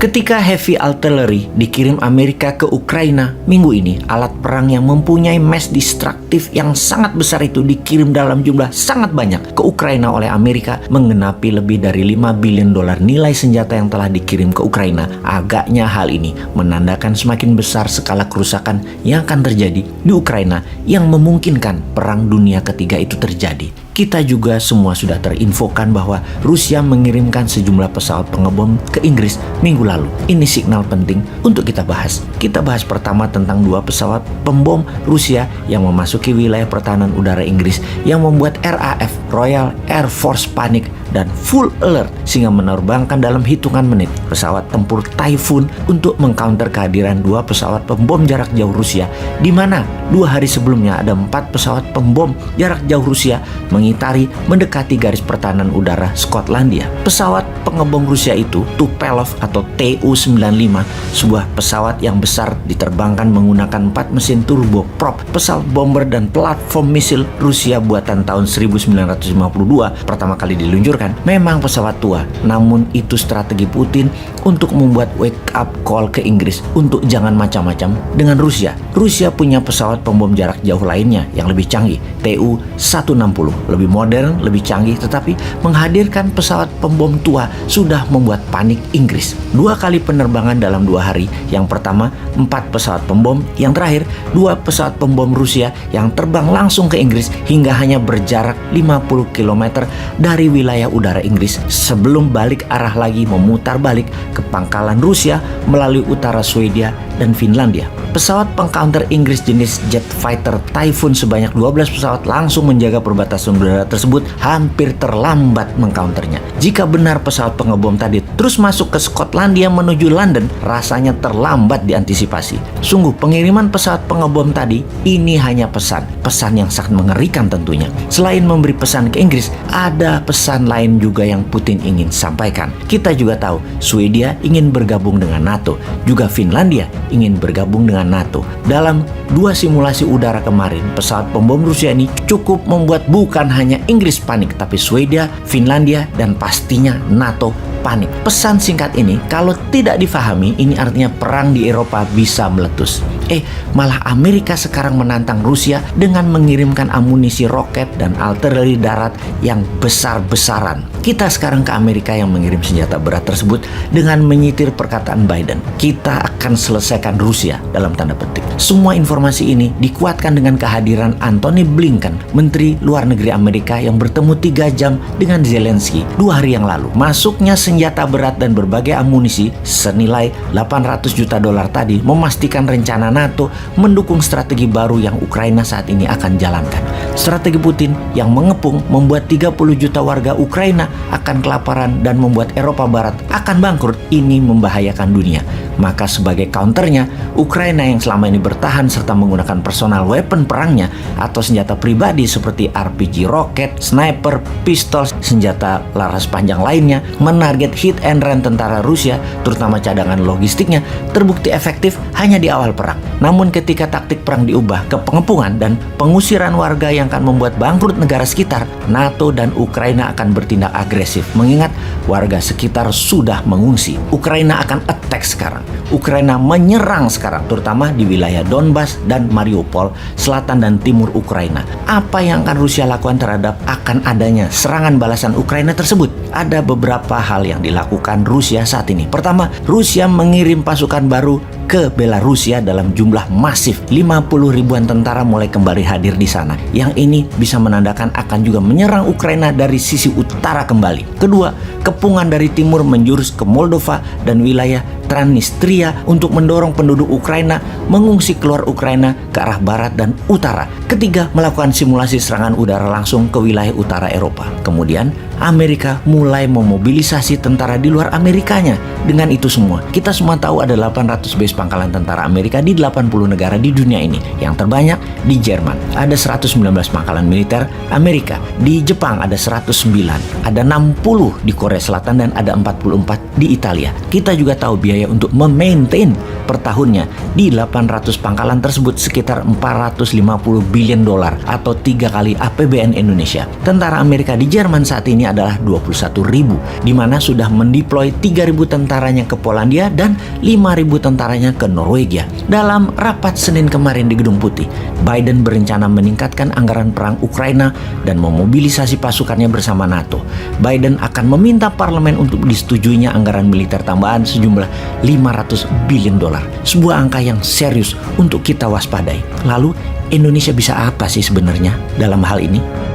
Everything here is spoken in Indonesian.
Ketika heavy artillery dikirim Amerika ke Ukraina minggu ini, alat perang yang mempunyai mass destructive yang sangat besar itu dikirim dalam jumlah sangat banyak ke Ukraina oleh Amerika, menggenapi lebih dari 5 billion dolar nilai senjata yang telah dikirim ke Ukraina. Agaknya hal ini menandakan semakin besar skala kerusakan yang akan terjadi di Ukraina yang memungkinkan perang dunia ketiga itu terjadi. Kita juga semua sudah terinfokan bahwa Rusia mengirimkan sejumlah pesawat pengebom ke Inggris minggu lalu. Ini signal penting untuk kita bahas. Kita bahas pertama tentang 2 pesawat pembom Rusia yang memasuki wilayah pertahanan udara Inggris yang membuat RAF Royal Air Force panik dan full alert sehingga menerbangkan dalam hitungan menit pesawat tempur Typhoon untuk mengcounter kehadiran 2 pesawat pembom jarak jauh Rusia, di mana 2 hari sebelumnya ada 4 pesawat pembom jarak jauh Rusia mendekati garis pertahanan udara Skotlandia. Pesawat pengebom Rusia itu Tupelov atau Tu-95, sebuah pesawat yang besar diterbangkan menggunakan 4 mesin turboprop, pesawat bomber dan platform misil Rusia buatan tahun 1952 pertama kali diluncurkan. Memang pesawat tua, namun itu strategi Putin untuk membuat wake up call ke Inggris untuk jangan macam-macam dengan Rusia. Rusia punya pesawat pembom jarak jauh lainnya yang lebih canggih, Tu-160, lebih modern, lebih canggih, tetapi menghadirkan pesawat pembom tua sudah membuat panik Inggris. 2 kali penerbangan dalam 2 hari. Yang pertama 4 pesawat pembom, yang terakhir 2 pesawat pembom Rusia yang terbang langsung ke Inggris hingga hanya berjarak 50 km dari wilayah udara Inggris sebelum balik arah lagi memutar balik ke pangkalan Rusia melalui utara Swedia dan Finlandia. Pesawat pengcounter Inggris jenis jet fighter Typhoon sebanyak 12 pesawat langsung menjaga perbatasan udara tersebut, hampir terlambat mengcounternya. Jika benar pesawat pengebom tadi terus masuk ke Skotlandia menuju London, rasanya terlambat diantisipasi. Sungguh pengiriman pesawat pengebom tadi ini hanya pesan yang sangat mengerikan tentunya. Selain memberi pesan ke Inggris, ada pesan lain juga yang Putin ingin sampaikan. Kita juga tahu Swedia ingin bergabung dengan NATO, juga Finlandia ingin bergabung dengan NATO. Dalam 2 simulasi udara kemarin, pesawat pembom Rusia ini cukup membuat bukan hanya Inggris panik, tapi Swedia, Finlandia, dan pastinya NATO panik. Pesan singkat ini kalau tidak difahami, ini artinya perang di Eropa bisa meletus. Malah Amerika sekarang menantang Rusia dengan mengirimkan amunisi roket dan artileri darat yang besar-besaran. Kita sekarang ke Amerika yang mengirim senjata berat tersebut dengan menyitir perkataan Biden. Kita akan selesaikan Rusia dalam tanda petik. Semua informasi ini dikuatkan dengan kehadiran Antony Blinken, Menteri Luar Negeri Amerika yang bertemu 3 jam dengan Zelensky 2 hari yang lalu. Masuknya senjata berat dan berbagai amunisi senilai 800 juta dolar tadi memastikan rencana NATO mendukung strategi baru yang Ukraina saat ini akan jalankan. Strategi Putin yang mengepung membuat 30 juta warga Ukraina akan kelaparan dan membuat Eropa Barat akan bangkrut. Ini membahayakan dunia. Maka sebagai counternya, Ukraina yang selama ini bertahan serta menggunakan personal weapon perangnya atau senjata pribadi seperti RPG roket, sniper, pistol, senjata laras panjang lainnya, menarget hit and run tentara Rusia, terutama cadangan logistiknya, terbukti efektif hanya di awal perang. Namun ketika taktik perang diubah ke pengepungan dan pengusiran warga yang akan membuat bangkrut negara sekitar, NATO dan Ukraina akan bertindak agresif mengingat warga sekitar sudah mengungsi. Ukraina akan attack sekarang. Ukraina menyerang sekarang, terutama di wilayah Donbas dan Mariupol, selatan dan timur Ukraina. Apa yang akan Rusia lakukan terhadap akan adanya serangan balasan Ukraina tersebut? Ada beberapa hal yang dilakukan Rusia saat ini. Pertama, Rusia mengirim pasukan baru ke Belarusia dalam jumlah masif. 50 ribuan tentara mulai kembali hadir di sana. Yang ini bisa menandakan akan juga menyerang Ukraina dari sisi utara kembali. Kedua, kepungan dari timur menjurus ke Moldova dan wilayah Transnistria untuk mendorong penduduk Ukraina mengungsi keluar Ukraina ke arah barat dan utara. Ketiga, melakukan simulasi serangan udara langsung ke wilayah utara Eropa. Kemudian, Amerika mulai memobilisasi tentara di luar Amerikanya. Dengan itu semua, kita semua tahu ada 800 base pangkalan tentara Amerika di 80 negara di dunia ini. Yang terbanyak di Jerman, ada 119 pangkalan militer Amerika. Di Jepang ada 109, ada 60 di Korea Selatan, dan ada 44 di Italia. Kita juga tahu biaya untuk memaintain per tahunnya di 800 pangkalan tersebut sekitar 450 billion dolar atau 3 kali APBN Indonesia. Tentara Amerika di Jerman saat ini adalah 21.000, di mana sudah mendeploy 3.000 tentaranya ke Polandia dan 5.000 tentaranya ke Norwegia. Dalam rapat Senin kemarin di Gedung Putih, Biden berencana meningkatkan anggaran perang Ukraina dan memobilisasi pasukannya bersama NATO. Biden akan meminta parlemen untuk disetujuinya anggaran militer tambahan sejumlah 500 billion dolar. Sebuah angka yang serius untuk kita waspadai. Lalu Indonesia bisa apa sih sebenarnya dalam hal ini?